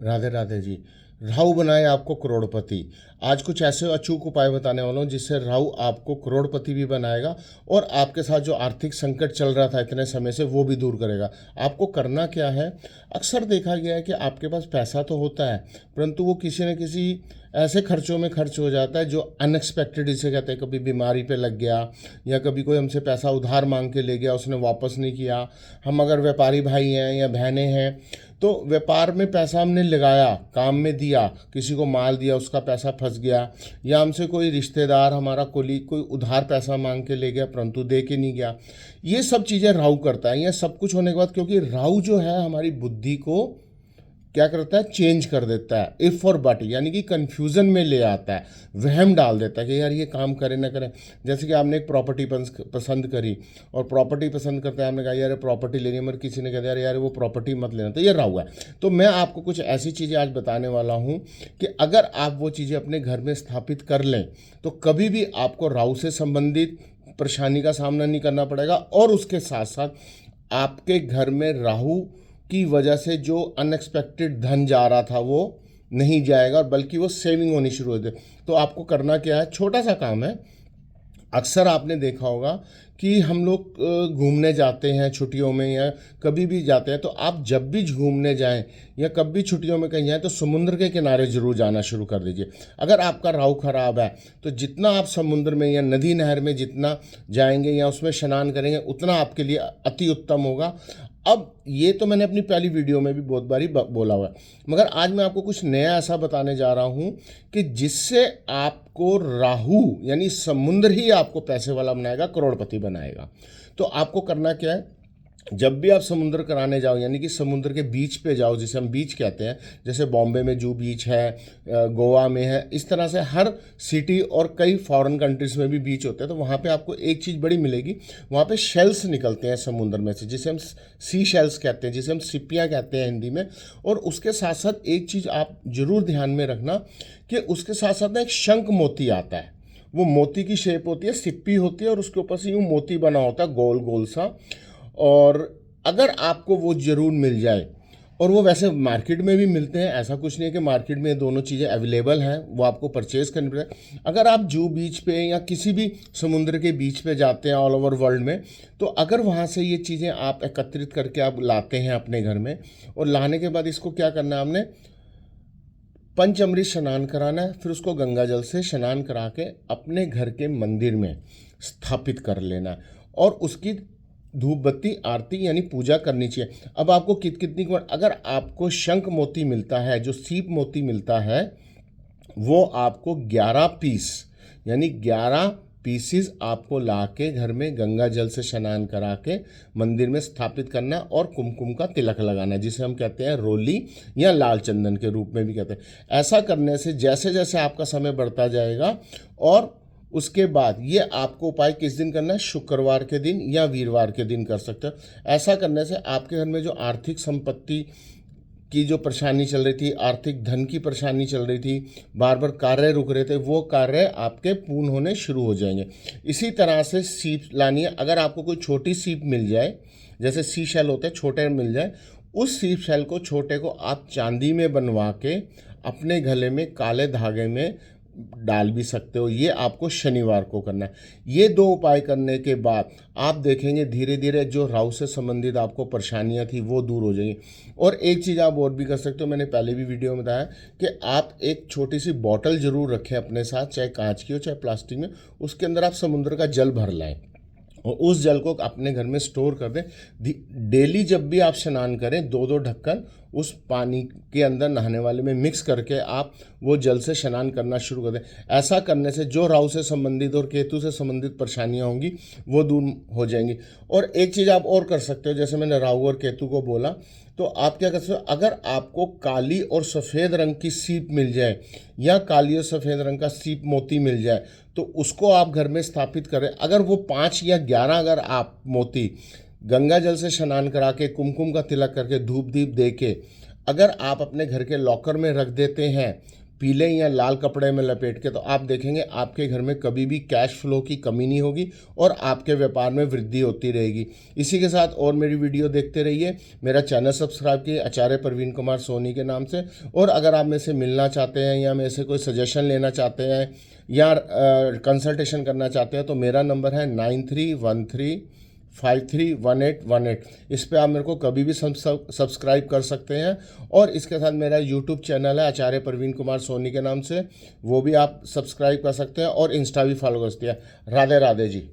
राधे राधे जी। राहु बनाए आपको करोड़पति। आज कुछ ऐसे अचूक उपाय बताने वाला हूँ जिससे राहु आपको करोड़पति भी बनाएगा और आपके साथ जो आर्थिक संकट चल रहा था इतने समय से वो भी दूर करेगा। आपको करना क्या है? अक्सर देखा गया है कि आपके पास पैसा तो होता है, परंतु वो किसी न किसी ऐसे खर्चों में खर्च हो जाता है जो अनएक्सपेक्टेड इसे कहते हैं। कभी बीमारी पे लग गया, या कभी कोई हमसे पैसा उधार मांग के ले गया, उसने वापस नहीं किया। हम अगर व्यापारी भाई हैं या बहनें हैं तो व्यापार में पैसा हमने लगाया, काम में दिया, किसी को माल दिया, उसका पैसा फंस गया, या हमसे कोई रिश्तेदार हमारा कोलीग कोई उधार पैसा मांग के ले गया परंतु दे के नहीं गया। ये सब चीज़ें राहु करता है। ये सब कुछ होने के बाद, क्योंकि राहु जो है हमारी बुद्धि को क्या करता है, चेंज कर देता है, इफ़ और बट यानी कि कंफ्यूजन में ले आता है, वहम डाल देता है कि यार ये काम करें ना करें। जैसे कि आपने एक प्रॉपर्टी पसंद करी और प्रॉपर्टी पसंद करते हैं, आपने कहा यार प्रॉपर्टी लेनी है, मगर किसी ने कहा यार यार वो प्रॉपर्टी मत लेना, तो ये राहु है। तो मैं आपको कुछ ऐसी चीज़ें आज बताने वाला हूँ कि अगर आप वो चीज़ें अपने घर में स्थापित कर लें तो कभी भी आपको राहु से संबंधित परेशानी का सामना नहीं करना पड़ेगा। और उसके साथ साथ आपके घर में राहु की वजह से जो अनएक्सपेक्टेड धन जा रहा था वो नहीं जाएगा, और बल्कि वो सेविंग होनी शुरू हो जाए। तो आपको करना क्या है, छोटा सा काम है। अक्सर आपने देखा होगा कि हम लोग घूमने जाते हैं छुट्टियों में या कभी भी जाते हैं, तो आप जब भी घूमने जाएं या कभी भी छुट्टियों में कहीं जाएं तो समुद्र के किनारे ज़रूर जाना शुरू कर दीजिए। अगर आपका राहु खराब है तो जितना आप समुद्र में या नदी नहर में जितना जाएंगे या उसमें स्नान करेंगे उतना आपके लिए अति उत्तम होगा। अब ये तो मैंने अपनी पहली वीडियो में भी बहुत बारी बोला हुआ है, मगर आज मैं आपको कुछ नया ऐसा बताने जा रहा हूँ कि जिससे आपको राहु यानी समुद्र ही आपको पैसे वाला बनाएगा, करोड़पति बनाएगा। तो आपको करना क्या है, जब भी आप समुद्र कराने जाओ यानी कि समुद्र के बीच पे जाओ, जिसे हम बीच कहते हैं, जैसे बॉम्बे में जूहू बीच है, गोवा में है, इस तरह से हर सिटी और कई फॉरेन कंट्रीज़ में भी बीच होते हैं। तो वहाँ पे आपको एक चीज़ बड़ी मिलेगी, वहाँ पे शेल्स निकलते हैं समुद्र में से, जिसे हम सी शेल्स कहते हैं, जिसे हम सिपियाँ कहते हैं हिंदी में। और उसके साथ साथ एक चीज़ आप ज़रूर ध्यान में रखना कि उसके साथ साथ ना एक शंख मोती आता है। वो मोती की शेप होती है, सिप्पी होती है और उसके ऊपर से यूँ मोती बना होता है गोल गोल सा। और अगर आपको वो ज़रूर मिल जाए, और वो वैसे मार्केट में भी मिलते हैं, ऐसा कुछ नहीं है कि मार्केट में दोनों चीज़ें अवेलेबल हैं, वो आपको परचेज करनी पड़ेगी। अगर आप जूहू बीच पे या किसी भी समुद्र के बीच पे जाते हैं ऑल ओवर वर्ल्ड में, तो अगर वहाँ से ये चीज़ें आप एकत्रित करके आप लाते हैं अपने घर में, और लाने के बाद इसको क्या करना है, आपने पंचअमृत स्नान कराना है, फिर उसको गंगा जल से स्नान करा के अपने घर के मंदिर में स्थापित कर लेना है, और उसकी धूप बत्ती आरती यानी पूजा करनी चाहिए। अब आपको कितनी अगर आपको शंख मोती मिलता है, जो सीप मोती मिलता है, वो आपको 11 पीस यानी 11 पीसीज आपको ला के घर में गंगा जल से स्नान करा के मंदिर में स्थापित करना है, और कुमकुम का तिलक लगाना है, जिसे हम कहते हैं रोली या लाल चंदन के रूप में भी कहते हैं। ऐसा करने से जैसे जैसे आपका समय बढ़ता जाएगा, और उसके बाद ये आपको उपाय किस दिन करना है, शुक्रवार के दिन या वीरवार के दिन कर सकते हो। ऐसा करने से आपके घर में जो आर्थिक संपत्ति की जो परेशानी चल रही थी, आर्थिक धन की परेशानी चल रही थी, बार बार कार्य रुक रहे थे, वो कार्य आपके पूर्ण होने शुरू हो जाएंगे। इसी तरह से सीप लानी है। अगर आपको कोई छोटी सीप मिल जाए, जैसे सी शेल होते हैं छोटे मिल जाए, उस सीप शेल को छोटे को आप चांदी में बनवा के अपने गले में काले धागे में डाल भी सकते हो। ये आपको शनिवार को करना है। ये दो उपाय करने के बाद आप देखेंगे धीरे धीरे जो राहु से संबंधित आपको परेशानियां थी वो दूर हो जाएंगी। और एक चीज़ आप और भी कर सकते हो, मैंने पहले भी वीडियो में बताया कि आप एक छोटी सी बॉटल ज़रूर रखें अपने साथ, चाहे कांच की हो चाहे प्लास्टिक में, उसके अंदर आप समुद्र का जल भर लाएं और उस जल को अपने घर में स्टोर कर दें। डेली जब भी आप स्नान करें, दो दो ढक्कन उस पानी के अंदर नहाने वाले में मिक्स करके आप वो जल से स्नान करना शुरू कर दें। ऐसा करने से जो राहु से संबंधित और केतु से संबंधित परेशानियां होंगी वो दूर हो जाएंगी। और एक चीज़ आप और कर सकते हो, जैसे मैंने राहु और केतु को बोला, तो आप क्या कर सकते हो, अगर आपको काली और सफ़ेद रंग की सीप मिल जाए या काली और सफ़ेद रंग का सीप मोती मिल जाए, तो उसको आप घर में स्थापित करें। अगर वो 5 या 11 अगर आप मोती गंगा जल से स्नान करा के कुमकुम का तिलक करके धूप दीप दे के अगर आप अपने घर के लॉकर में रख देते हैं, पीले या लाल कपड़े में लपेट के, तो आप देखेंगे आपके घर में कभी भी कैश फ्लो की कमी नहीं होगी और आपके व्यापार में वृद्धि होती रहेगी। इसी के साथ और मेरी वीडियो देखते रहिए। मेरा चैनल सब्सक्राइब कीजिए आचार्य प्रवीण कुमार सोनी के नाम से। और अगर आप मेरे से मिलना चाहते हैं या मेरे से कोई सजेशन लेना चाहते हैं या कंसल्टेशन करना चाहते हैं तो मेरा नंबर है 9313531818। इस पे आप मेरे को कभी भी सब्सक्राइब कर सकते हैं। और इसके साथ मेरा यूट्यूब चैनल है आचार्य प्रवीण कुमार सोनी के नाम से, वो भी आप सब्सक्राइब कर सकते हैं और इंस्टा भी फॉलो कर सकते हैं। राधे राधे जी।